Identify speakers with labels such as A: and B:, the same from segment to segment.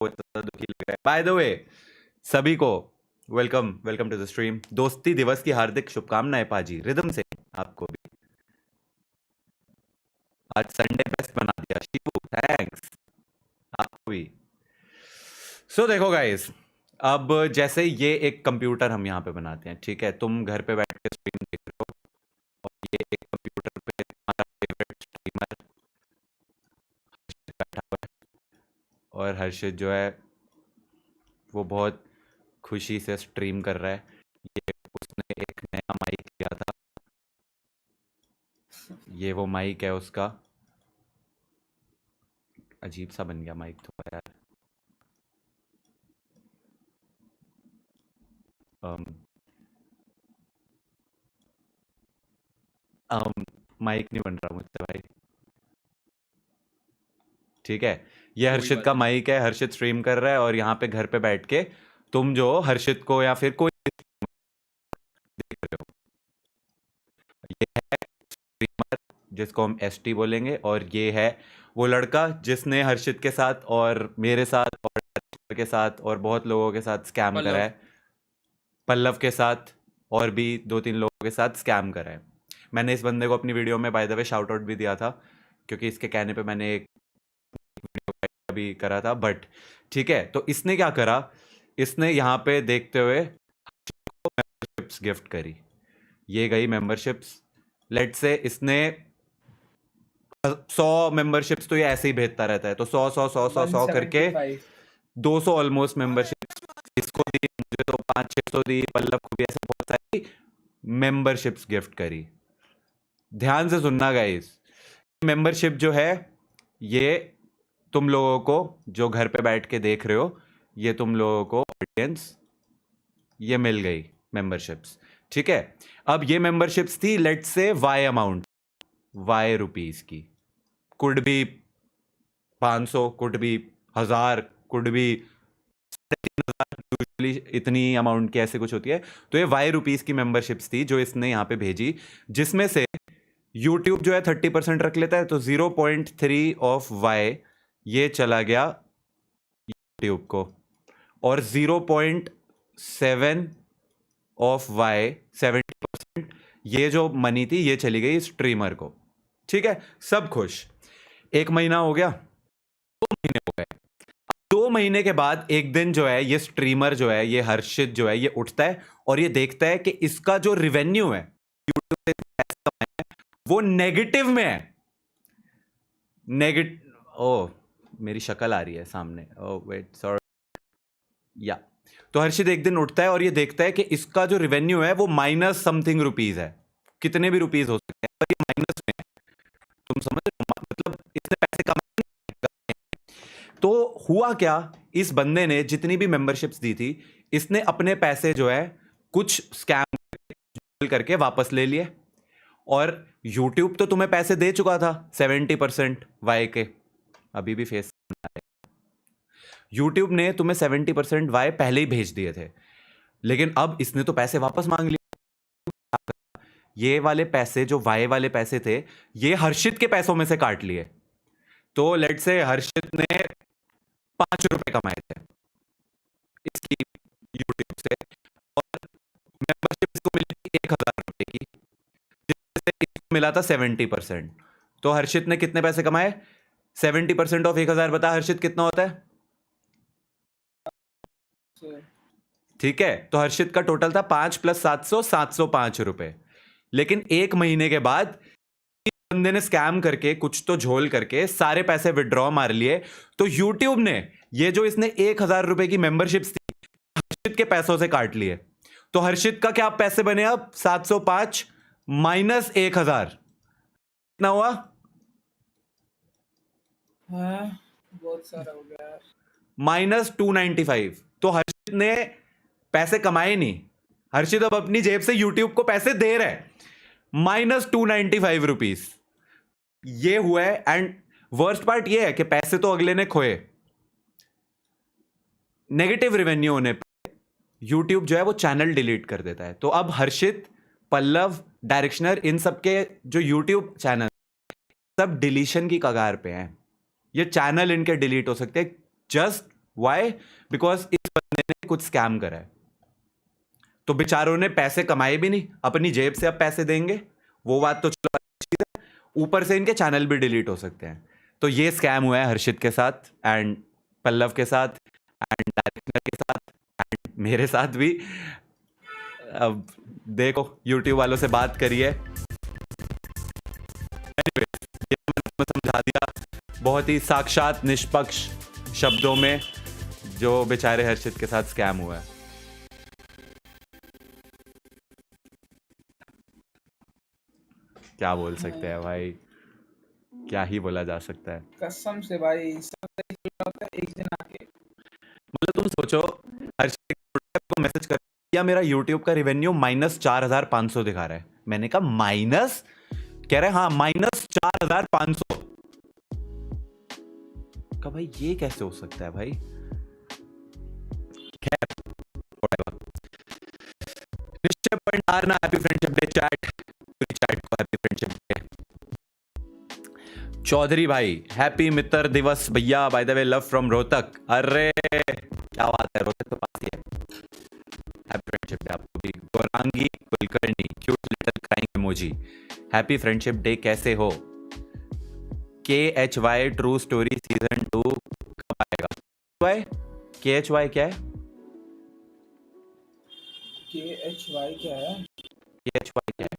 A: इतना दुखी लग रहा है। बाय द वे सभी को वेलकम टू द स्ट्रीम। दोस्ती दिवस की हार्दिक शुभकामनाएं पाजी, रिदम से आपको भी। आज संडे बेस्ट बना दिया शिवू, थैंक्स आपको भी। सो देखो गाइस, अब जैसे ये एक कंप्यूटर हम यहाँ पे बनाते हैं, ठीक है? तुम घर पे बैठ के स्ट्रीम देख रहे हो और ये एक कंप्यूटर पे तुम्हारा फेवरेट स्ट्रीमर बैठा हुआ है, और हर्षित जो है वो बहुत खुशी से स्ट्रीम कर रहा है। ये उसने एक नया माइक लिया था, ये वो माइक है उसका। अजीब सा बन गया माइक तो यार। माइक नहीं बन रहा मुझसे भाई, ठीक है? ये हर्षित का माइक है, हर्षित स्ट्रीम कर रहा है और यहाँ पे घर पे बैठ के तुम जो हर्षित को या फिर कोई देख रहे हो, ये है स्ट्रीमर जिसको हम एसटी बोलेंगे, और ये है वो लड़का जिसने हर्षित के साथ और मेरे साथ और के साथ और बहुत लोगों के साथ स्कैम करा है, पल्लव के साथ और भी 2-3 लोगों के साथ स्कैम करा है। मैंने इस बंदे को अपनी वीडियो में bye the way shout out भी दिया था, क्योंकि इसके कहने पे मैंने एक वीडियो भी करा था। बट ठीक है, तो इसने क्या करा, इसने यहाँ पे देखते हुए मेंबरशिप्स गिफ्ट करी। ये गई मेंबरशिप्स, लेट से इसने 100 मेंबरशिप्स तो ये ऐसे ही भेजता रहता है, तो 100 करके 200 ऑलमोस्ट मेंबरशिप्स इसको दी, मुझे तो 500-600 दी, पल्लव को भी ऐसे बहुत सारी मेंबरशिप्स गिफ्ट करी। ध्यान से सुनना गाइस, मेंबरशिप जो है ये तुम लोगों को जो घर पे बैठ के देख रहे हो, ये तुम लोगों को ऑडियंस ये मिल गई मेंबरशिप्स, ठीक है? अब ये मेंबरशिप्स थी लेट से वाई अमाउंट, वाई रुपीस की, could be 500, could be 1000, could be 3,000, usually इतनी अमाउंट की ऐसे कुछ होती है। तो ये वाई रुपीस की मेंबरशिप्स थी जो इसने यहाँ पे भेजी, जिसमें से यूट्यूब जो है 30% रख लेता है, तो 0.3 ऑफ वाई ये चला गया यूट्यूब को, और 0.7 ऑफ वाई 70% ये जो मनी थी ये चली गई स्ट्रीमर को, ठीक है? सब खुश। 1 महीना हो गया, 2 महीने हो गए। 2 महीने के बाद एक दिन जो है ये स्ट्रीमर जो है, ये हर्षित जो है, ये उठता है और ये देखता है कि इसका जो रिवेन्यू है यूट्यूब से पैसा कमाया है, वो नेगेटिव में है। ओ मेरी शक्ल आ रही है सामने, ओ वेट सॉरी, या तो हर्षित एक दिन उठता है और ये देखता है कि इसका जो रिवेन्यू है वो माइनस समथिंग रुपीज है, कितने भी रुपीज हो सकते हैं, पर ये माइनस में है। तुम समझ रहे हो? मतलब इसने पैसे कमाए नहीं। तो हुआ क्या, इस बंदे ने जितनी भी मेंबरशिप्स दी थी, इसने अपने पैसे जो है कुछ स्कैम करके वापस ले लिए, और यूट्यूब तो तुम्हें पैसे दे चुका था 70% वाई के, अभी भी फेस, यूट्यूब ने तुम्हें 70% वाई पहले ही भेज दिए थे, लेकिन अब इसने तो पैसे वापस मांग लिए। ये वाले पैसे जो वाई वाले पैसे थे, ये हर्षित के पैसों में से काट लिए। तो लेट से हर्षित ने 5 रुपए कमाए थे इसकी यूट्यूब से, और मेंबरशिप इसको मिली थी 1,000 रुपए की, जिससे इसको मिला था 70%। तो हर्षित ने कितने पैसे कमाए? 70% ऑफ 1,000, बता हर्षित कितना होता है? ठीक है, तो हर्षित का टोटल था 5 + 700, 705 रुपए। लेकिन 1 महीने के बाद बंदे ने स्कैम करके कुछ तो झोल करके सारे पैसे विड्रॉ मार लिए, तो यूट्यूब ने ये जो इसने 1,000 रुपए की मेंबरशिप्स थी हर्षित के पैसों से काट लिए। तो हर्षित का क्या पैसे बने अब? 705 माइनस 1,000 कितना हुआ?
B: बहुत सारा हो गया यार,
A: -295। तो हर्षित ने पैसे कमाए नहीं, हर्षित अब अपनी जेब से यूट्यूब को पैसे दे रहे हैं, -295 रुपीज ये हुआ है। एंड वर्स्ट पार्ट ये है कि पैसे तो अगले ने खोए, नेगेटिव रेवेन्यू होने पे यूट्यूब जो है वो चैनल डिलीट कर देता है। तो अब हर्षित, पल्लव, डायरेक्शनर, इन सबके जो यूट्यूब चैनल सब डिलीशन की कगार पे हैं। ये चैनल इनके डिलीट हो सकते हैं जस्ट वाई? बिकॉज इस बंदे ने कुछ स्कैम करा है, तो बेचारों ने पैसे कमाए भी नहीं, अपनी जेब से अब पैसे देंगे, वो बात तो चलो अच्छी है, ऊपर से इनके चैनल भी डिलीट हो सकते हैं। तो ये स्कैम हुआ है हर्षित के साथ एंड पल्लव के साथ एंड डायरेक्टर के साथ एंड मेरे साथ भी। अब देखो, यूट्यूब वालों से बात करिए। Anyways, ये मैंने समझा दिया बहुत ही साक्षात निष्पक्ष शब्दों में जो बेचारे हर्षित के साथ स्कैम हुआ है। क्या बोल सकते हैं भाई, क्या ही बोला जा सकता है।
B: कसम से भाई सब होता है एक दिन आके।
A: मतलब तुम सोचो, हर्षित को मैसेज कर या मेरा यूट्यूब का रिवेन्यू -4500 दिखा रहा है। मैंने कहा माइनस, कह रहे हाँ -4500 का। भाई ये कैसे हो सकता है भाई? खैर whatever। निश्चय भंडारना हैप्पी फ्रेंडशिप डे चैट, पूरी चैट को हैप्पी फ्रेंडशिप डे। चौधरी भाई हैप्पी मित्र दिवस भैया, bye the way love from Rohtak. अरे क्या बात है, रोहतक तो पास ही है। हैप्पी फ्रेंडशिप डे आपको भी। Gaurangi Kulkarni cute little crying emoji, happy friendship day. कैसे हो? KHY ट्रू स्टोरी सीजन 2 कब आएगा? KHY क्या है?
B: KHY क्या है?
A: KHY क्या है?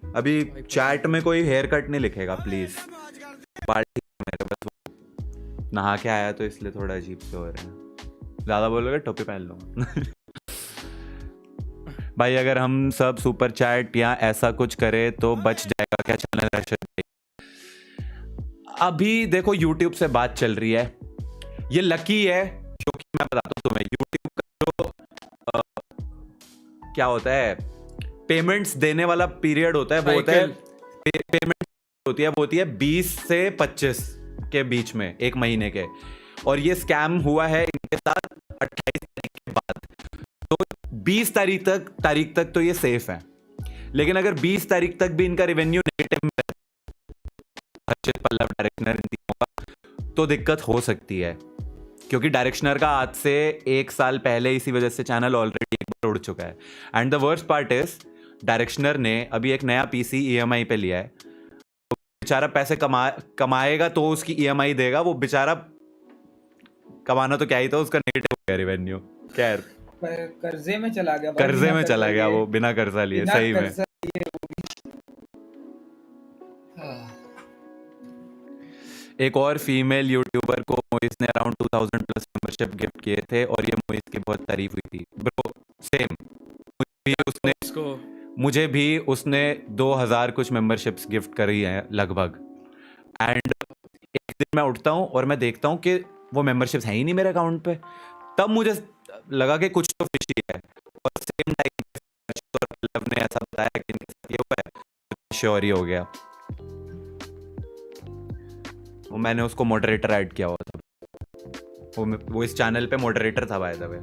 A: अभी चैट में कोई हेयर कट नहीं लिखेगा प्लीज। पार्टी मेरे बस नहा के आया तो इसलिए थोड़ा अजीब से हो रहे हैं। ज्यादा बोलोगे टोपी पहन लूंगा। भाई अगर हम सब सुपर चैट या ऐसा कुछ करें तो बच जाएगा क्या चैनल? अभी देखो यूट्यूब से बात चल रही है, ये लकी है क्योंकि मैं बताता हूँ तुम्हें, यूट्यूब का जो क्या होता है, पेमेंट्स देने वाला पीरियड होता है, वो होता है पेमेंट होती है, वो होती है 20 से 25 के बीच में, एक महीने के। और ये स्कैम हुआ है इनके साथ 28 तारीख के बाद। तो 20 तारीख तक तो ये सेफ है, लेकिन अगर 20 तारीख तक भी इनका रिवेन्यू नेगेटिव में हर्षित पल्लव डायरेक्शनर तो दिक्कत हो सकती है, क्योंकि डायरेक्शनर का आज से 1 साल पहले इसी वजह से चैनल ऑलरेडी एक बार उड़ चुका है। And the worst part is directioner ने अभी एक नया पीसी EMI पे लिया है, तो बेचारा पैसे कमाएगा तो उसकी EMI देगा। वो बेचारा कमाना तो क्या ही था, उसका नेगेटिव हो गया रिवेन्यू। खैर
B: कर्जे में चला गया,
A: कर्जे में चला गया वो, बिना कर्जा लिए। सही में एक और फीमेल यूट्यूबर को मोइस ने अराउंड 2000 प्लस मेंबरशिप गिफ्ट किए थे और ये मोइस की बहुत तारीफ हुई थी। ब्रो सेम, मुझे भी उसने 2000 कुछ मेंबरशिप्स गिफ्ट करी हैं लगभग। एंड एक दिन मैं उठता हूँ और मैं देखता हूँ कि वो मेंबरशिप्स हैं ही नहीं मेरे अकाउंट पे, तब मुझे लगा कि कुछ तो फिशी है। और सेम टाइम ने ऐसा बताया कि इनके साथ ये हुआ है, श्योर ही हो गया। वो मैंने उसको मॉडरेटर ऐड किया हुआ था, वो इस चैनल पे मॉडरेटर था बाय द वे।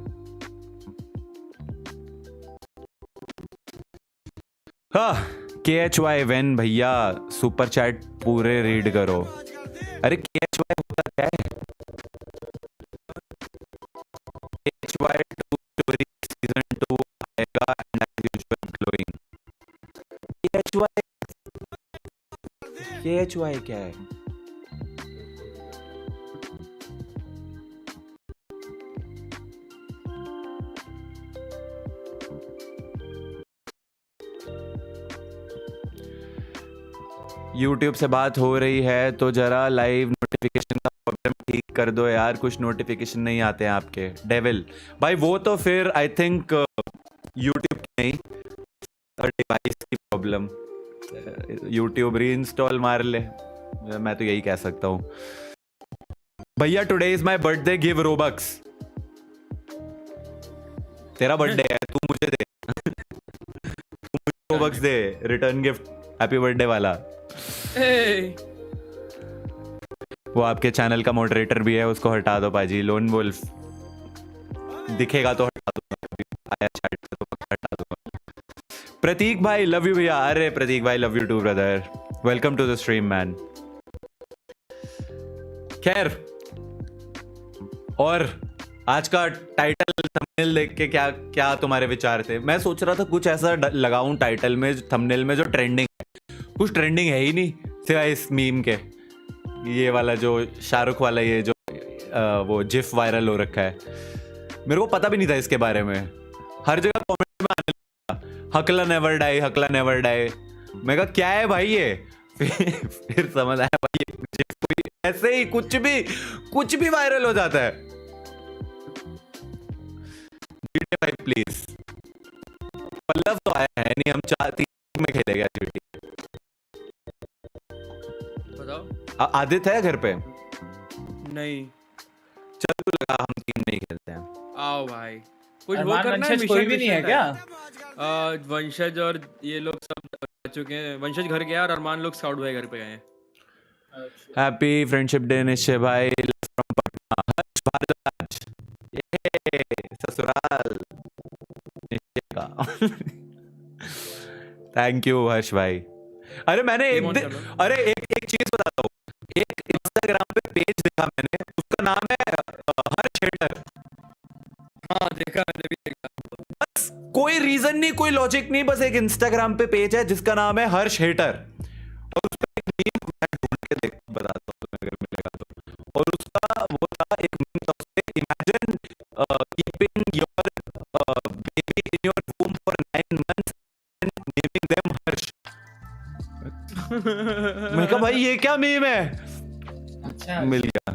A: हाँ KHY वेन भैया सुपर चैट पूरे रीड करो। अरे KHY होता क्या है? KHY ट्रू स्टोरी सीजन 2 आएगा and as usual glowing. KHY क्या है? यूट्यूब से बात हो रही है तो जरा लाइव नोटिफिकेशन का प्रॉब्लम ठीक कर दो यार, कुछ नोटिफिकेशन नहीं आते हैं आपके। डेविल भाई वो तो फिर आई थिंक यूट्यूब की नहीं, डिवाइस की प्रॉब्लम। यूट्यूब री इंस्टॉल मार ले, मैं तो यही कह सकता हूँ। भैया today is my birthday, give Robux. तेरा बर्थडे है, तू मुझे दे। तू मुझे रोबक्स दे, रिटर्न गिफ्ट हैप्पी बर्थडे वाला। वो आपके चैनल का मॉडरेटर भी है, उसको हटा दो पाजी। लोन वुल्फ दिखेगा तो हटा दूंगा, आया चैट पे तो हटा दूंगा। प्रतीक भाई लव यू भैया। अरे प्रतीक भाई love you too brother. Welcome to the stream man. खैर, और आज का टाइटल थंबनेल देख के क्या क्या तुम्हारे विचार थे? मैं सोच रहा था कुछ ऐसा लगाऊं टाइटल में, थंबनेल में, जो ट्रेंडिंग है। कुछ ट्रेंडिंग है ही नहीं सिवाय इस मीम के। ये वाला जो शाहरुख वाला, ये जो वो जिफ वायरल हो रखा है, मेरे को पता भी नहीं था इसके बारे में। हर जगह कमेंट में आने लगा, हकला नेवर डाई, हकला नेवर डाई। मैं कहा क्या है भाई ये? फिर समझ आया भाई, ये जिफ कोई ऐसे ही कुछ भी वायरल हो जाता है। जीटी भाई प्लीज। पल्लव तो आया है नहीं, हम 4-3 में खेलेगा जीटी।
C: बताओ।
A: आदित्य है घर पे?
C: नहीं।
A: चल तू लगा, हम 3 नहीं खेलते हैं।
C: आओ भाई, कुछ वो
B: अरमान
C: करना है।
B: वंशज कोई भी नहीं है क्या?
C: वंशज और ये लोग सब आ चुके हैं। वंशज घर गया और अरमान लोग स्काउट भाई घर पे गए हैं।
A: हैप्पी फ्रेंडशिप डे निश्चय भाई फ्रॉम पटना। हर्ष भारद्वाज, ये ससुराल निश्चय का। थैंक यू हर्ष भाई। अरे मैंने एक
C: Game on कर लो।
A: अरे एक चीज बताता हूँ। एक इंस्टाग्राम पे पेज देखा मैंने, उसका नाम है हर्ष हेटर।
C: हाँ देखा, मैंने भी देखा।
A: बस कोई रीजन नहीं, कोई लॉजिक नहीं, बस एक इंस्टाग्राम पे पेज है जिसका नाम है हर्ष हेटर। और उसका एक मीम मैं ढूंढ के देख बताता हूँ तुम्हें अगर मिलेगा तो। और उसका वो था, एक मीम था उसपे, imagine keeping your baby in your womb for 9 months and naming them Harsh. मैं कहा भाई ये क्या मीम है?
B: अच्छा,
A: मिल गया।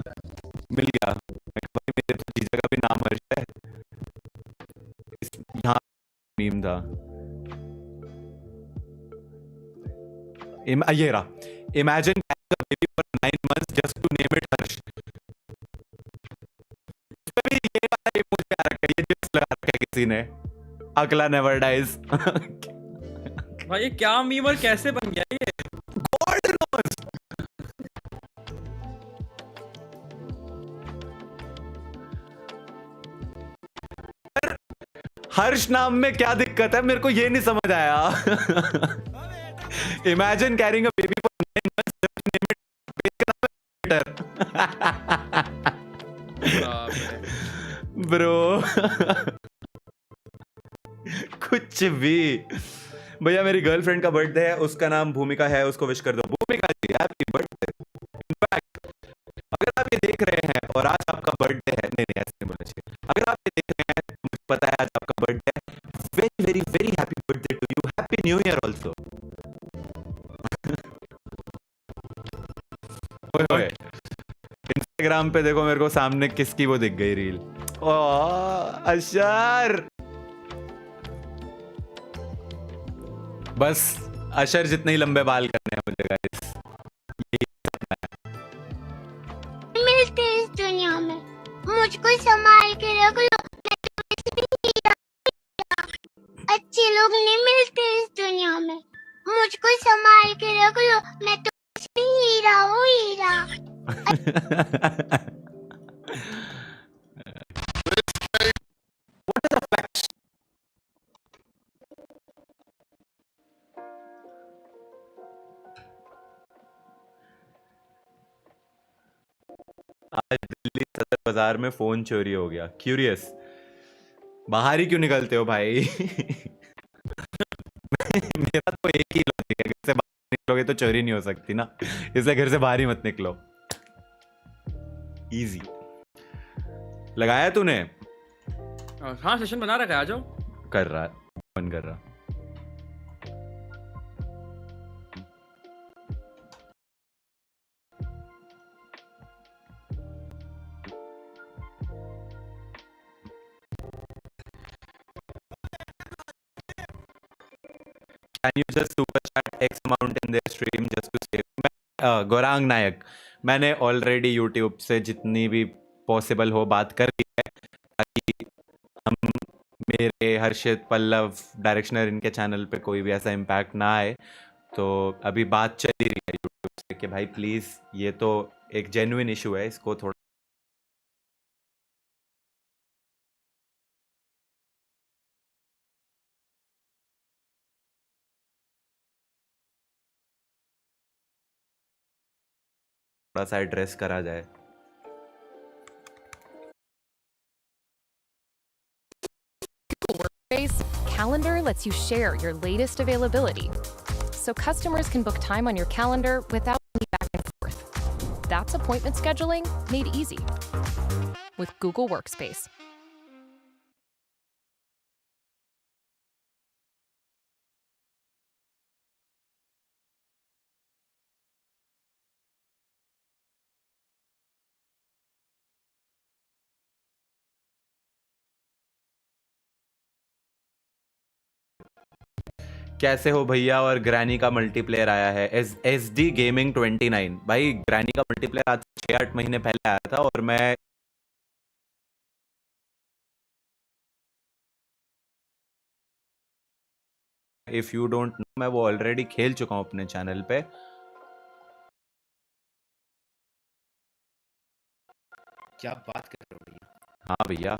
A: मैं कहा भाई मेरे तो जीजा का भी नाम हर्ष है। यहाँ मीम था, ये रहा, imagine baby for 9 months just to name it Harsh. इसमें भी ये वाला इमोजी आ रखा है, ये जिस लगा रखा है किसी ने, अगला नेवर डाइज।
C: भाई ये क्या मीम और कैसे बन गया ये?
A: God knows. हर्ष नाम में क्या दिक्कत है, मेरे को ये नहीं समझ आया। Imagine carrying a baby for 9 months just to name it, इसका नाम है ब्रो। कुछ भी। भैया मेरी गर्लफ्रेंड का बर्थडे है, उसका नाम भूमिका है, उसको विश कर दो। भूमिका जी हैप्पी बर्थडे। इनफैक्ट अगर आप ये देख रहे हैं और आज आपका बर्थडे है, नहीं नहीं ऐसे नहीं बोलना चाहिए, अगर आप ये देख रहे हैं, मुझे पता है आज आपका बर्थडे है, very very very happy birthday to you, happy new year also. ओए ओए, इंस्टाग्राम पे देखो मेरे को सामने किसकी वो दिख गई रील। ओ अशर, बस अशर जितने ही लंबे बाल करने हैं मुझे गाइस।
D: मिलते इस दुनिया में, मुझको संभाल के रख लो, मैं तुम्हें हीरा। अच्छे लोग नहीं मिलते इस दुनिया में, मुझको संभाल के रख लो, मैं तुम्हें हीरा हूँ, हीरा।
A: आज दिल्ली सदर बाजार में फोन चोरी हो गया। क्यूरियस, बाहर ही क्यों निकलते हो भाई? मेरा तो एक ही लॉजिक है, घर से बाहर निकलोगे तो चोरी नहीं हो सकती ना, इसलिए घर से बाहर ही मत निकलो। इजी। लगाया तूने?
C: हाँ सेशन बना रखा है, आ जाओ।
A: कर रहा, बंद कर रहा। Can you just super chat X amount in their stream just to save? Gaurang नायक, मैंने ऑलरेडी यूट्यूब से जितनी भी पॉसिबल हो बात कर ली है, ताकि हम, मेरे हर्षित पल्लव डायरेक्शनर, इनके चैनल पे कोई भी ऐसा इम्पैक्ट ना आए। तो अभी बात चल ही रही है यूट्यूब से कि भाई प्लीज़, ये तो एक जेन्युइन इशू है, इसको थोड़ा थोड़ा सा एड्रेस करा जाए।
E: Workspace, Calendar lets you share your latest availability, so customers can book time on your calendar without any back and forth. That's appointment scheduling made easy with Google Workspace.
A: कैसे हो भैया? और ग्रैनी का multiplayer आया है, S D gaming 29। भाई granny का multiplayer आज 6-8 महीने पहले आया था और मैं इफ यू डोंट नो, मैं वो ऑलरेडी खेल चुका हूं अपने चैनल पे।
F: क्या बात कर रहे हो भैया?
A: हाँ भैया,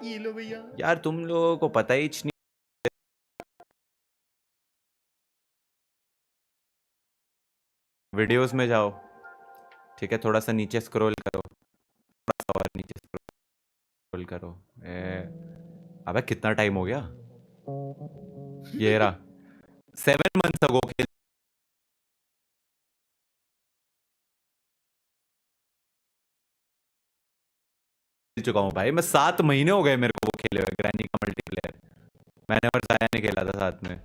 F: ये लो भैया।
A: यार तुम लोगों को पता ही नहीं। वीडियोस में जाओ, ठीक है, थोड़ा सा नीचे स्क्रॉल करो, थोड़ा सा और नीचे स्क्रॉल करो। अबे कितना टाइम हो गया? ये रहा 7 मंथ्स अगो खेल चुका हूँ भाई मैं। 7 महीने हो गए मेरे को वो खेले हुए ग्रैनी का मल्टीप्लेयर। मैंने और साया ने खेला था साथ में।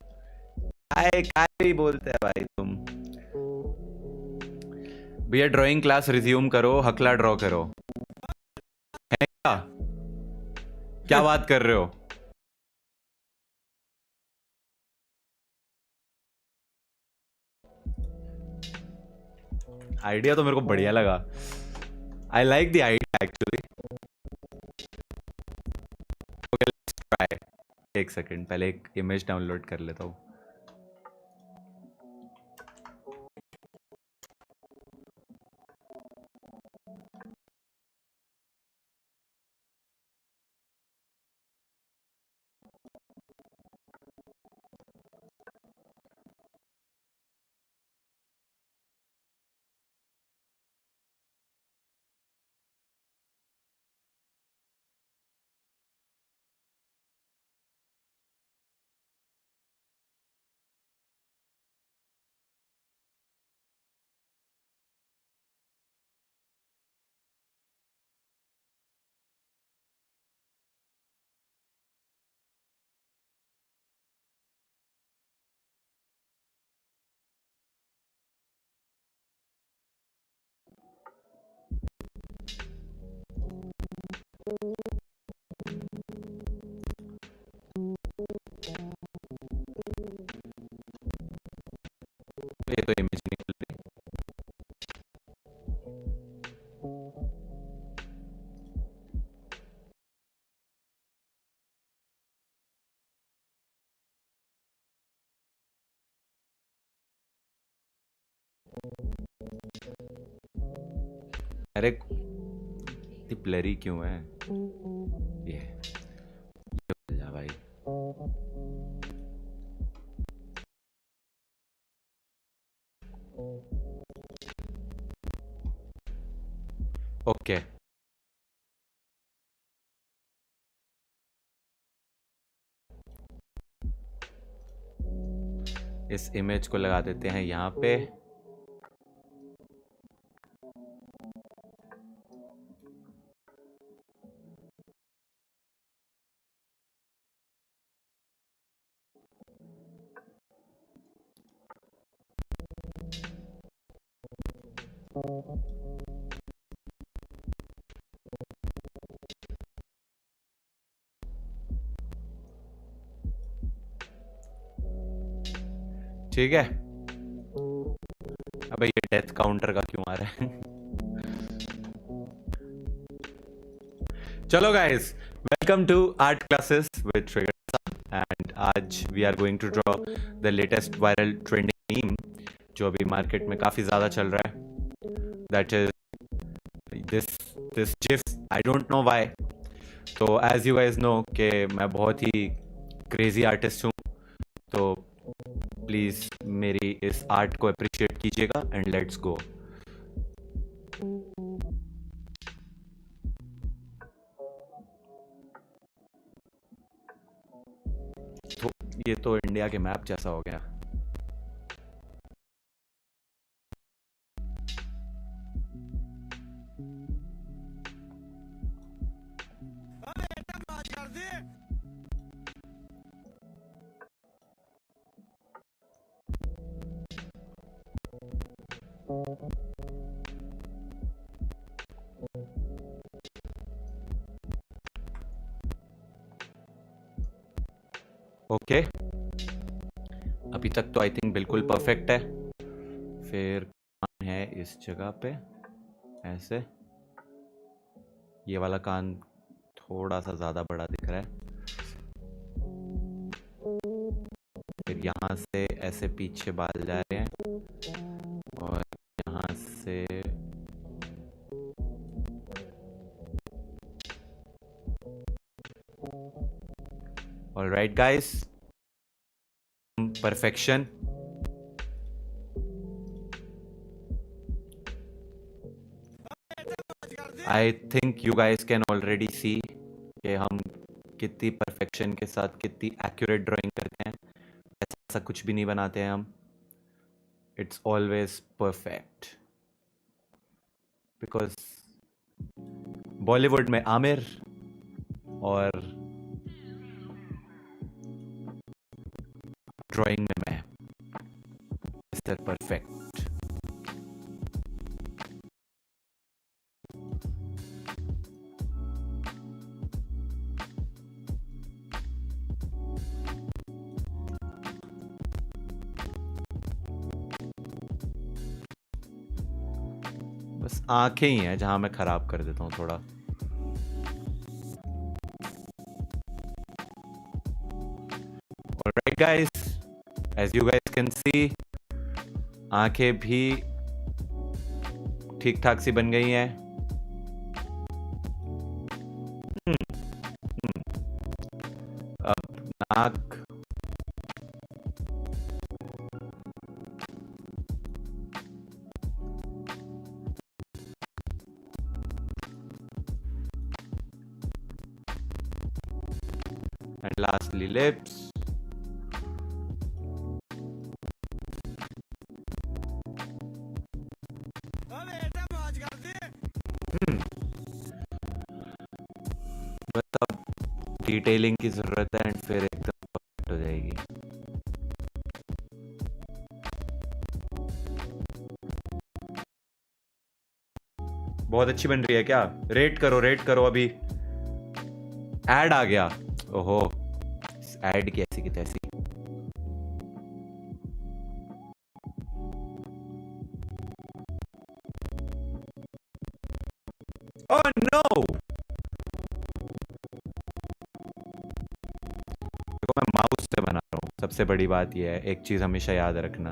A: काय ही बोलते हैं भाई तुम। भैया ड्राइंग क्लास रिज्यूम करो, हकला ड्रॉ करो। है क्या बात कर रहे हो? आइडिया तो मेरे को बढ़िया लगा। I like the idea actually. Try, एक सेकेंड, पहले एक इमेज डाउनलोड कर लेता हूँ। ये तो इमेज निकल रही। अरे इतनी ब्लरी क्यों है ये बोल जा भाई। ओके इस इमेज को लगा देते हैं यहाँ पे। ठीक है, अबे ये डेथ काउंटर का क्यों आ रहा है? चलो guys, welcome to art classes with trigger and आज we are going to draw the latest viral trending meme जो अभी मार्केट में काफी ज्यादा चल रहा है। that is this GIF. I don't know why. तो as you guys know कि मैं बहुत ही crazy artist हूँ, तो प्लीज़ मेरी इस आर्ट को अप्रिशिएट कीजिएगा एंड लेट्स गो. तो ये तो इंडिया के मैप जैसा हो गया. ओके, अभी तक तो आई थिंक बिल्कुल परफेक्ट है. फिर कान है इस जगह पे ऐसे. ये वाला कान थोड़ा सा ज़्यादा बड़ा दिख रहा है. फिर यहाँ से ऐसे पीछे बाल जा रहे हैं और यहाँ से alright guys, perfection. I think you guys can already see कि हम कितनी perfection के साथ कितनी accurate drawing करते हैं. ऐसा कुछ भी नहीं बनाते हैं हम. It's always perfect. Because Bollywood में आमिर और ड्राइंग में मैं मिस्टर परफेक्ट. बस आंखें ही हैं जहां मैं खराब कर देता हूं थोड़ा. Alright guys, as you guys can see, आंखें भी ठीक ठाक सी बन गई हैं. अब नाक, and lastly lips. बस अब डिटेलिंग की जरूरत है एंड फिर एकदम परफेक्ट हो जाएगी. बहुत अच्छी बन रही है क्या? रेट करो अभी. ऐड आ गया. ओहो, ऐड की ऐसी की तैसी. ओह नो, देखो मैं माउस से बना रहा हूँ. सबसे बड़ी बात यह है, एक चीज हमेशा याद रखना.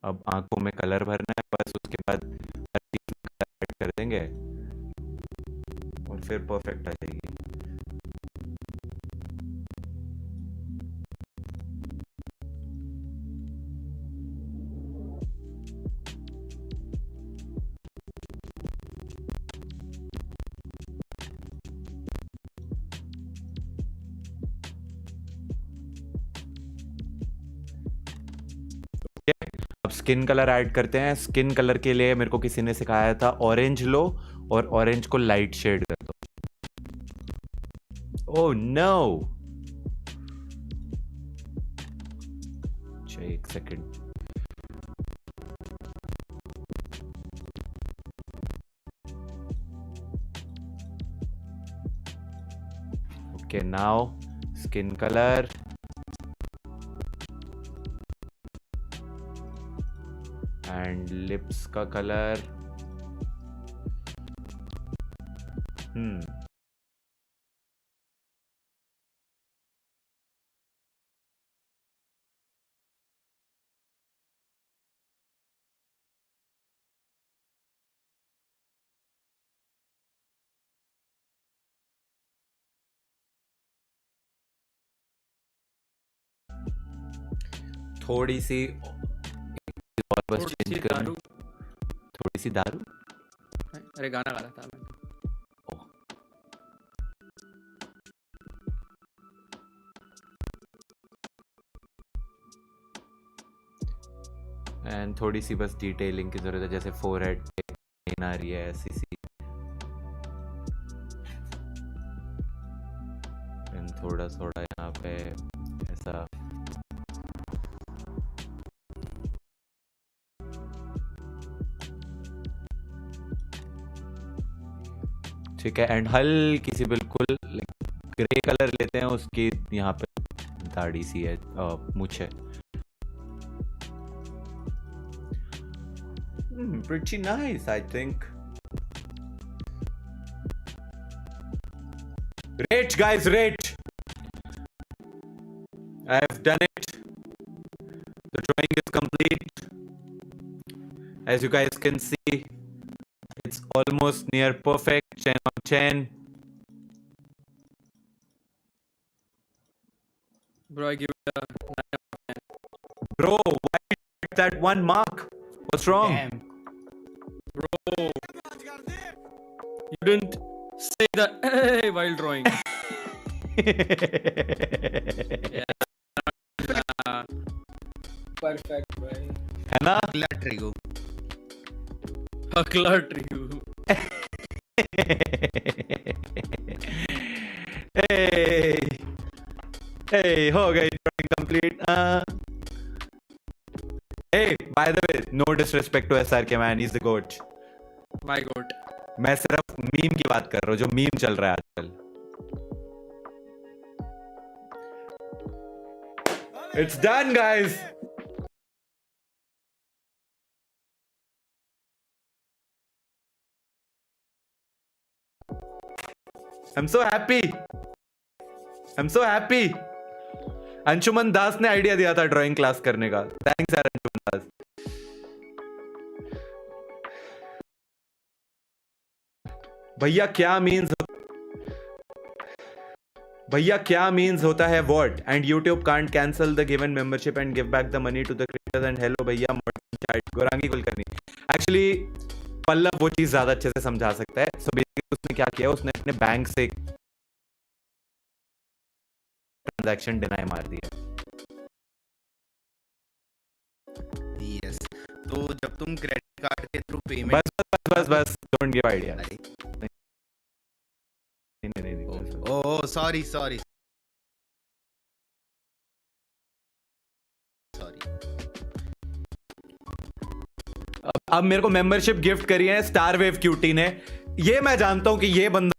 A: अब आंखों में कलर भरना है बस. उसके बाद हर चीज में कलर ऐड कर देंगे और फिर परफेक्ट आ जाएगी. अब स्किन कलर ऐड करते हैं. स्किन कलर के लिए मेरे को किसी ने सिखाया था ऑरेंज लो और ऑरेंज को लाइट शेड कर दो. ओह नो, एक second. Okay, now skin colour and lips का कलर. थोड़ी सी और बस
C: थोड़ी
A: चेंज
C: सी
A: करनी,
C: दारू।
A: थोड़ी सी दारू।
C: अरे गाना गा रहा था मैं।
A: एंड थोड़ी सी बस डिटेलिंग की जरूरत है, जैसे फोरहेड पे लाइन आ रही है ऐसी सी, एंड थोड़ा थोड़ा यहाँ पे ऐसा। ठीक है, एंड हल्की सी बिल्कुल ग्रे कलर लेते हैं उसकी, यहाँ पे दाढ़ी सी है, मूंछ है। Pretty nice, I think. Rate, guys, rate. I have done it. The drawing is complete. As you guys can see, it's almost near perfect. 10 on 10.
C: Bro, I give it a 9.
A: Bro, why did you get that one mark? What's wrong?
B: Damn.
C: Bro, you didn't say that hey, while drawing.
B: Perfect, bhai.
A: है ना?
F: अगला trigo
C: Hakla trio.
A: Hey, hey, हो गई drawing complete. Hey, by the way, no disrespect to SRK man, he's the goat.
C: My god.
A: मैं सिर्फ meme की बात कर रहा हूँ, जो मीम चल रहा है आजकल. It's done, guys. I'm so happy. I'm so happy. Anshuman दास ने आइडिया दिया था ड्राइंग क्लास करने का. थैंक्स यार अंशुमन दास. भैया क्या मीन्स होता है what and YouTube can't cancel the given membership and give back the money to the creators and hello भैया modern chat Gorangi Kulkarni. Actually Pallav वो चीज ज्यादा अच्छे से समझा सकता है. सो बेसिकली उसने क्या किया, उसने अपने बैंक से ट्रांजैक्शन डिनाई मार दिया.
F: यस, तो जब तुम क्रेडिट कार्ड के थ्रू पेमेंट
A: बस don't give idea.
F: Oh sorry
A: अब मेरे को मेंबरशिप गिफ्ट करी है स्टार वेव क्यूटी ने. ये मैं जानता हूं कि ये बंदा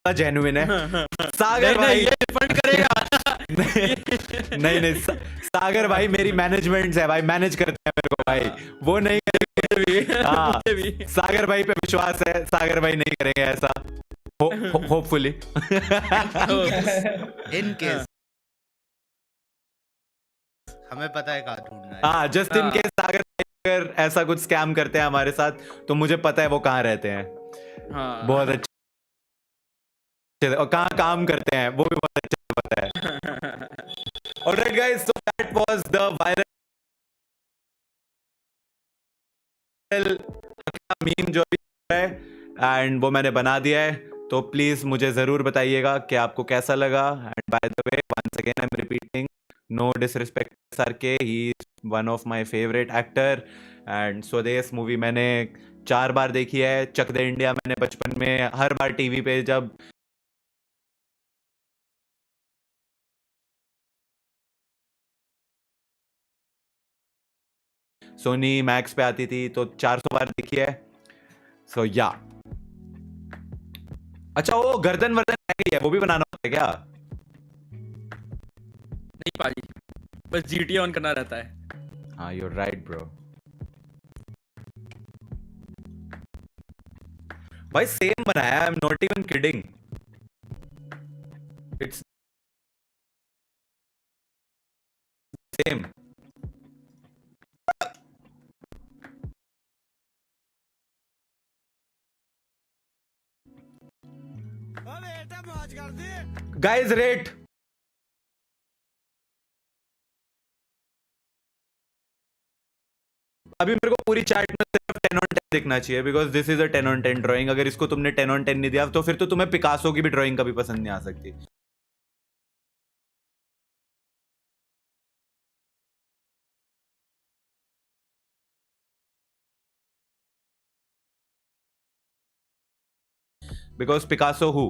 A: जेन्युइन है. सागर भाई
C: ये रिफंड करेगा.
A: नहीं सागर भाई मेरी मैनेजमेंट है भाई, मैनेज करते हैं मेरे को भाई, वो नहीं करेंगे. हाँ, सागर भाई पे विश्वास है, सागर भाई नहीं करेंगे ऐसा होपफुली.
F: इन केस हमें पता है कहाँ ढूंढना है.
A: हाँ, जस्ट इन केस सागर भाई अगर ऐसा कुछ स्कैम करते हैं हमारे साथ तो मुझे पता है वो कहाँ रहते हैं.
C: हाँ.
A: बहुत अच्छे और कहाँ काम करते हैं वो भी बहुत अच्छे से पता है. Alright guys, so that was the viral meme जो भी है एंड वो मैंने बना दिया है. तो प्लीज मुझे जरूर बताइएगा कि आपको कैसा लगा. And by the way once again I am repeating, no disrespect sir के, he is one of my favourite actor. And Swades movie मैंने 4 बार देखी है। चक दे इंडिया मैंने बचपन में हर बार टीवी पे जब सोनी मैक्स पे आती थी तो 400 बार देखी है। सो या अच्छा, वो गर्दन वर्दन रह गई है, वो भी बनाना होता है क्या?
C: नहीं पाजी, बस GTA ऑन करना रहता है।
A: हाँ, you're right bro। भाई सेम बनाया, I am not even kidding, it's same. Guys rate अभी मेरे को पूरी चैट में सिर्फ 10 on 10 दिखना चाहिए, because this is a 10 on 10 drawing. अगर इसको तुमने 10 on 10 नहीं दिया तो फिर तो तुम्हें पिकासो की भी ड्राइंग कभी पसंद नहीं आ सकती। बिकॉज पिकासो हु,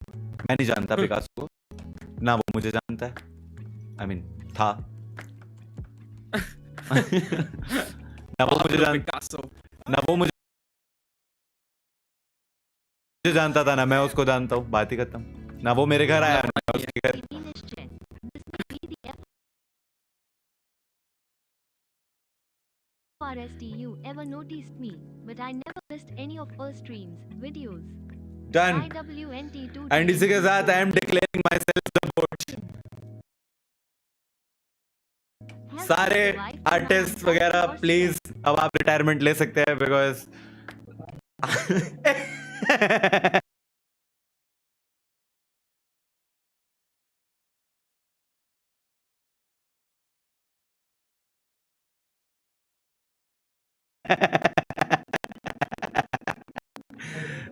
A: मैं नहीं जानता पिकासो को, ना वो मुझे जानता है, आई मीन था। ना वो मुझे
C: पिकासो।
A: ना वो मुझे जानता था, ना मैं उसको जानता हूँ, बात ही खत्म। ना वो मेरे घर आया, ना मैं उसके घर।
G: RST you ever noticed me, but I never missed any of her streams, videos.
A: Done.
G: IWNT2
A: and इसी के साथ I am declaring my self the boat. सारे आर्टिस्ट वगैरह प्लीज अब आप रिटायरमेंट ले सकते हैं, because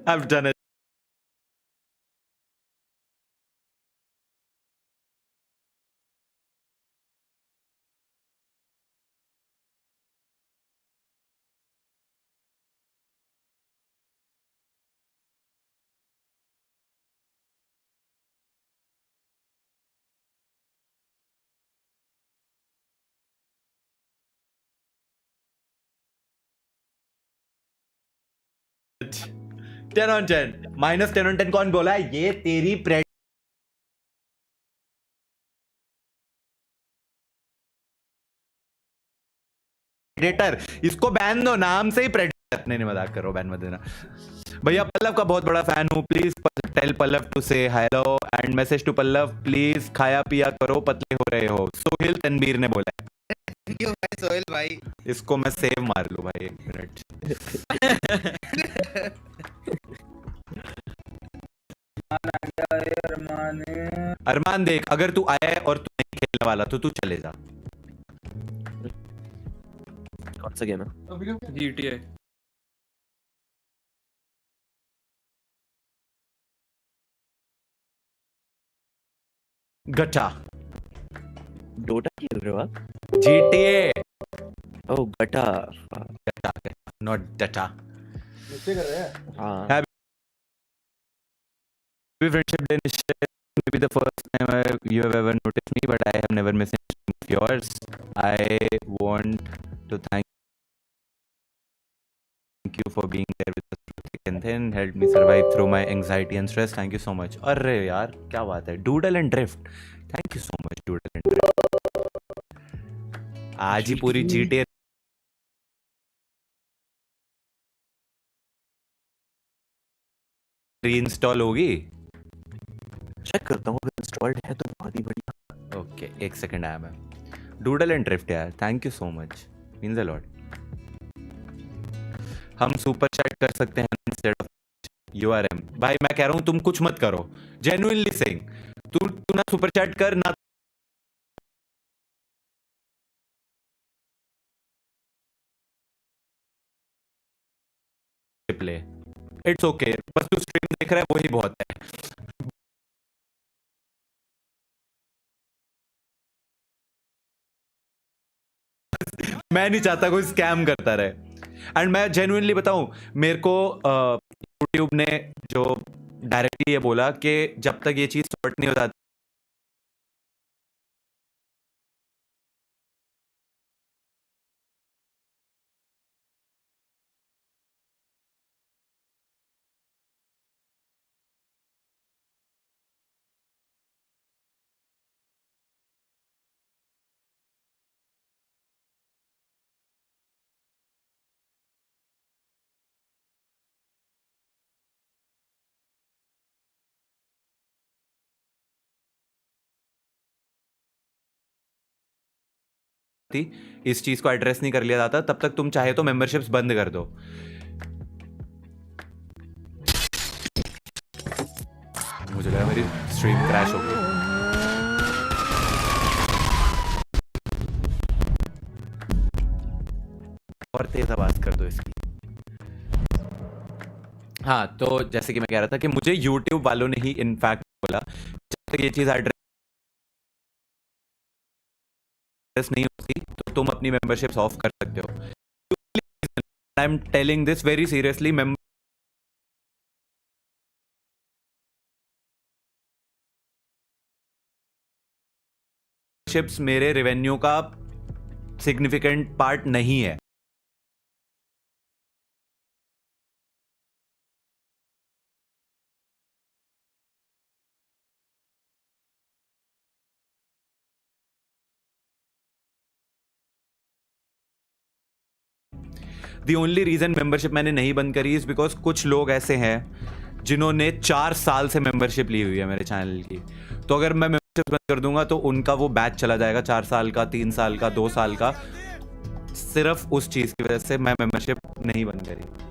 A: I've done it. Ten on 10 minus 10 on 10 कौन बोला है? ये तेरी प्रेडेटर, इसको बैन दो, नाम से ही प्रेडेटर। नहीं मजाक करो, बैन मत देना भैया। पल्लव का बहुत बड़ा फैन हूँ, please tell Pallav to say hello and message to Pallav, please खाया पिया करो, पतले हो रहे हो। सोहेल तनवीर ने बोला है।
F: थैंक यू भाई सोहेल भाई।
A: इसको मैं सेव मार लूं भाई, 1 मिनट। अरमान देख, अगर तू आया है और तू नहीं खेलने वाला तो तू चले जा।
H: कौन सा गेम है?
C: GTA।
A: गचा।
H: डोटा खेल रहे हो आप?
A: GTA।
H: ओह गटा।
A: गटा नॉट डटा।
H: हाँ।
A: Happy friendship day, Nishit. Maybe the first time you have ever noticed me, but I have never missed anything of yours. I want to thank you for being there with us through thick and thin, helped me survive through my anxiety and stress. Thank you so much. अरे यार क्या बात है, Doodle and Drift. Thank you so much, Doodle and Drift. आज ही पूरी GTA reinstall होगी।
H: Check करता हूँ, अगर इंस्टॉल्ड है तो बहुत ही बढ़िया।
A: ओके, 1 सेकंड आया मैं। डूडल एंड ड्रिफ्ट यार, thank you so much, means a lot. हम सुपर चैट कर सकते हैं इंस्टेड ऑफ यूआरएम। भाई मैं कह रहा हूँ तुम कुछ मत करो, जेन्युइनली सेइंग। तू ना सुपर चैट कर ना प्ले, इट्स ओके। बस तू स्ट्रीम देख रहा है वही बहुत है। मैं नहीं चाहता कोई स्कैम करता रहे। एंड मैं जेन्युइनली बताऊं, मेरे को यूट्यूब ने जो डायरेक्टली ये बोला कि जब तक ये चीज़ सॉर्ट नहीं हो जाती इस चीज़ को एड्रेस नहीं कर लिया जाता, तब तक तुम चाहे तो मेंबरशिप्स बंद कर दो। मुझे लगा मेरी स्ट्रीम क्रैश हो गई। और तेज आवाज कर दो इसकी। हाँ, तो जैसे कि मैं कह रहा था कि मुझे YouTube वालों ने ही इनफैक्ट बोला जब तक ये चीज़ एड्रेस नहीं होती तो तुम अपनी मेंबरशिप्स ऑफ कर सकते हो। I am telling this very seriously. Memberships मेरे रेवेन्यू का सिग्निफिकेंट पार्ट नहीं है। दी ओनली रीजन मेंबरशिप मैंने नहीं बंद करी इज बिकॉज कुछ लोग ऐसे हैं जिन्होंने 4 साल से मेंबरशिप ली हुई है मेरे चैनल की। तो अगर मैं मेंबरशिप बंद कर दूंगा तो उनका वो बैच चला जाएगा 4 साल का, 3 साल का, 2 साल का। सिर्फ उस चीज की वजह से मैं मेंबरशिप नहीं बंद करी।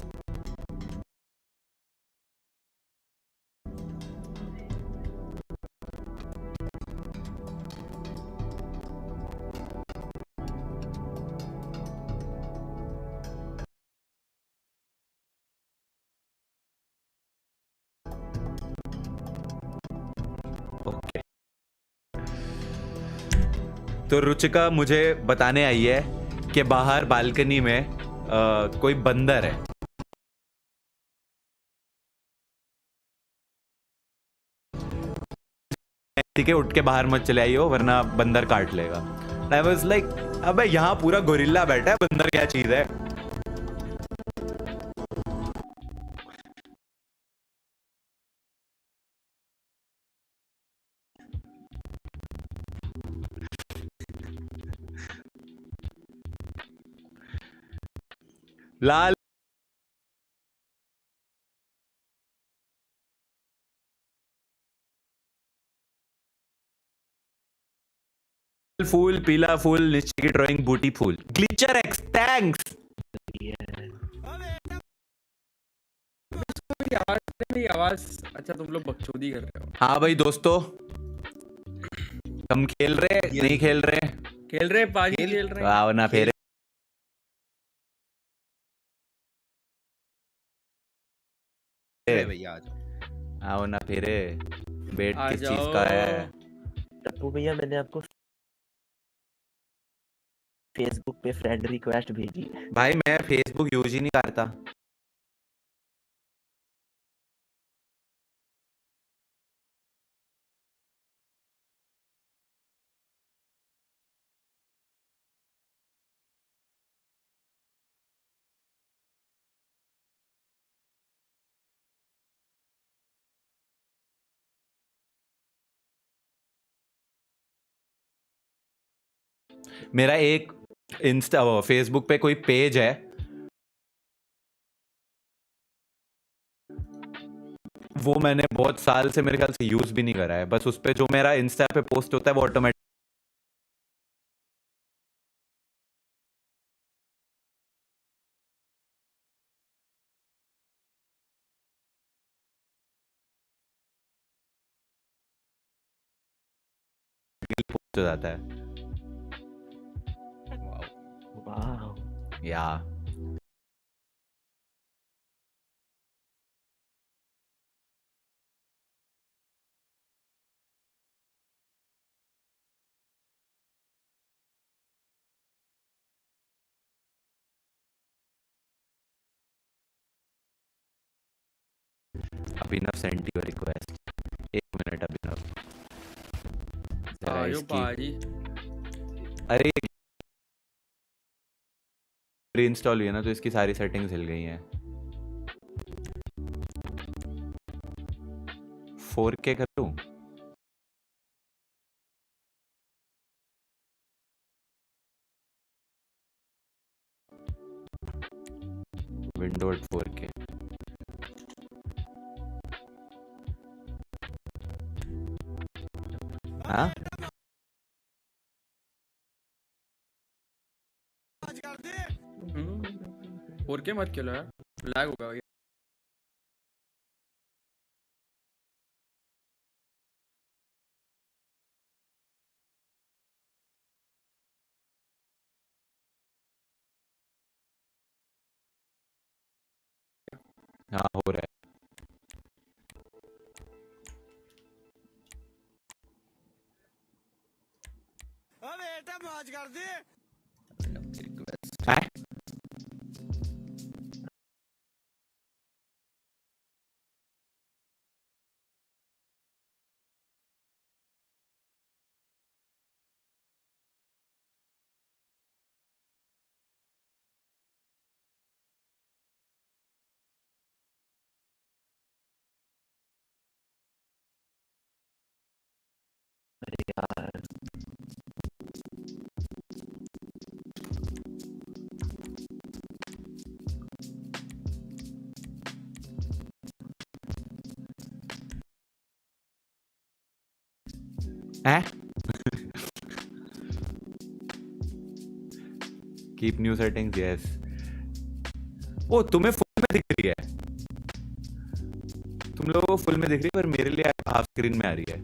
A: ओके, तो रुचिका मुझे बताने आई है कि बाहर बालकनी में कोई बंदर है। ठीक है, उठ के बाहर मत चले आइयो वरना बंदर काट लेगा। आई वाज लाइक अबे यहाँ पूरा गोरिल्ला बैठा है, बंदर क्या चीज है। लाल फूल, पीला फूल, नीचे की ड्राइंग बूटी फूल। ग्लिचर एक्स थैंक्स।
C: मेरी आवाज अच्छा, तुम लोग बकचोदी कर रहे हो।
A: हाँ भाई दोस्तों, हम खेल रहे नहीं खेल रहे?
C: खेल रहे पाजी, खेल रहे हैं।
A: आओ ना फिर।
F: भैया आ जाओ।
A: आओ ना फिर। बेट
C: आ
A: किस चीज का है?
H: टप्पू भैया मैंने आपको फेसबुक पे फ्रेंड रिक्वेस्ट भेजी है।
A: भाई मैं फेसबुक यूज ही नहीं करता। मेरा एक इंस्टा फेसबुक पे कोई पेज है, वो मैंने बहुत साल से मेरे ख्याल से यूज भी नहीं करा है। बस उस पे जो मेरा इंस्टा पे पोस्ट होता है वो ऑटोमेटिक पोस्ट हो जाता है।
H: वाह,
A: या अभिनव सेंड योर रिक्वेस्ट। एक मिनट अभिनव, जरा
C: आयो
A: इसकी,
C: पाजी।
A: अरे रीइंस्टॉल हुई है ना तो इसकी सारी सेटिंग्स हिल गई हैं। 4K कर लूं? Windows 4K। हाँ
C: 4K मत खेलो यार, लैग होगा ये।
A: हाँ हो रहा है। हैं?
H: अरे यार
A: हैं? Keep new settings, yes. ओ तुम्हें फुल में दिख रही है, तुम लोगों को फुल में दिख रही है, पर मेरे लिए हाफ स्क्रीन में आ रही है।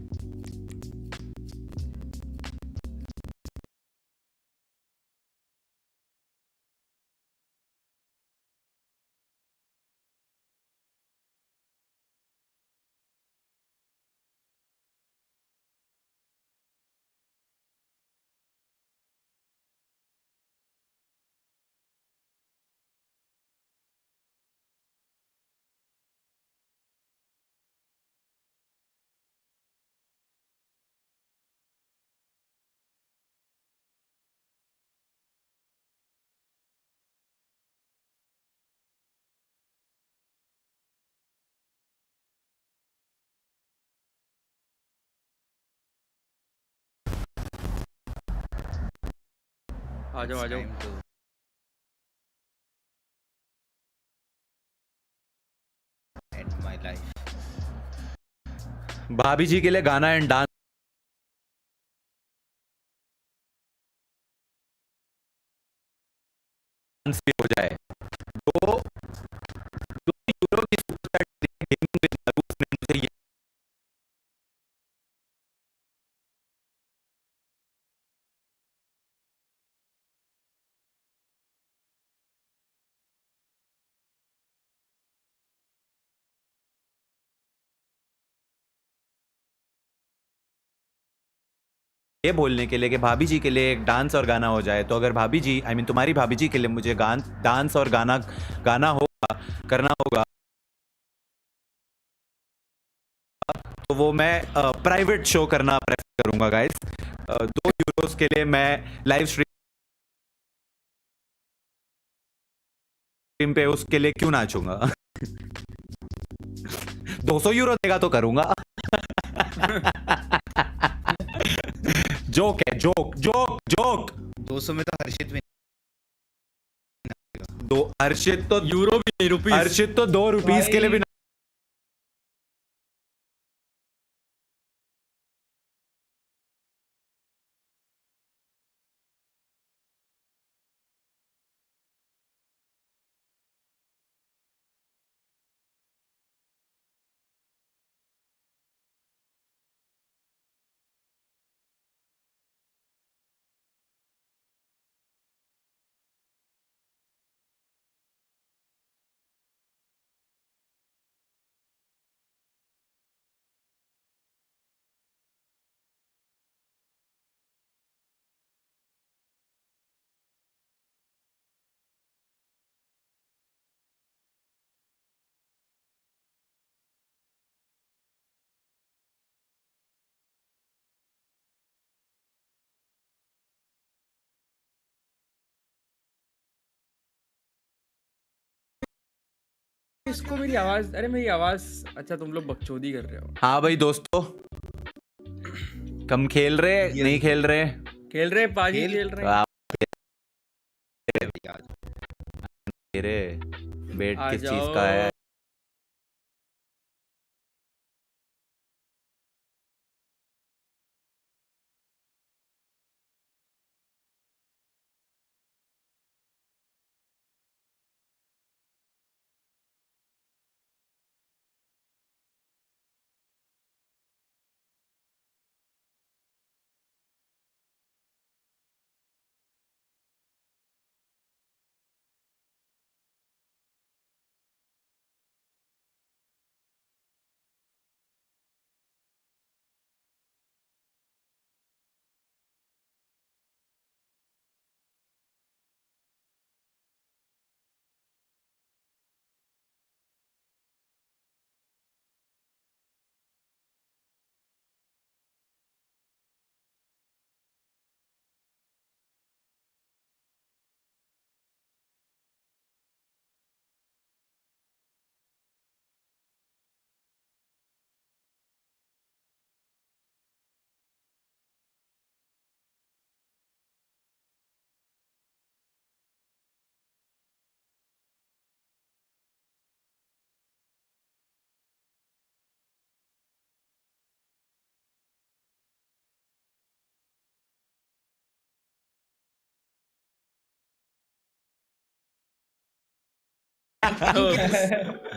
C: आ जाओ आ जाओ।
F: Time to end my life.
A: भाभी जी के लिए गाना एंड डांस भी हो जाए। दो 2 यूरो की सुपर गेमिंग में मारूफ ने मुझे ये बोलने के लिए कि भाभी जी के लिए एक डांस और गाना हो जाए। तो अगर भाभी जी आई मीन तुम्हारी भाभी जी के लिए मुझे डांस और गाना गाना होगा, करना होगा, तो वो मैं प्राइवेट शो करना प्रेफर करूंगा गाइस। 2 यूरोस के लिए मैं लाइव स्ट्रीम पे उसके लिए क्यों नाचूंगा। 200 यूरो देगा तो करूंगा। जोक है, जोक जोक जोक।
F: 200 में तो हर्षित में
A: दो हर्षित तो
C: यूरो भी नहीं, रुपीस।
A: हर्षित तो 2 रुपीस के लिए भी
C: इसको मेरी आवाज, अरे मेरी आवाज, अच्छा तुम लोग बकचोदी कर रहे हो।
A: हाँ भाई दोस्तों, कम खेल रहे
F: Yes.
A: नहीं खेल रहे?
C: खेल रहे पाजी,
F: खेल-
C: खेल
A: तो
C: रहे हैं।
A: आप
F: यार
A: मेरे बेट
C: आ
A: किस चीज
C: जाओ।
A: का है?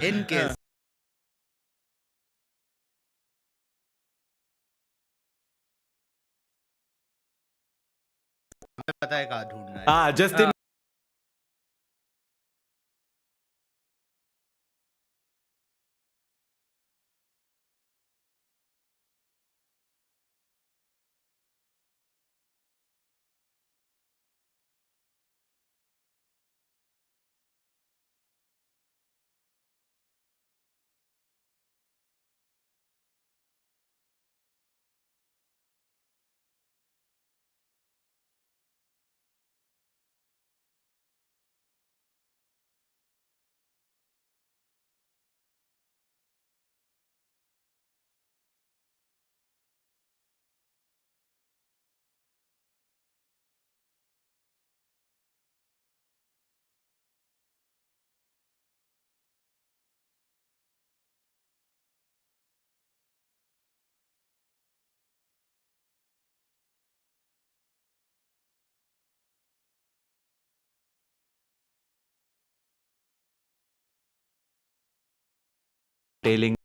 F: in case हमें पता है कहाँ ढूंढना है।
A: हाँ जस्टिन, टेलिंग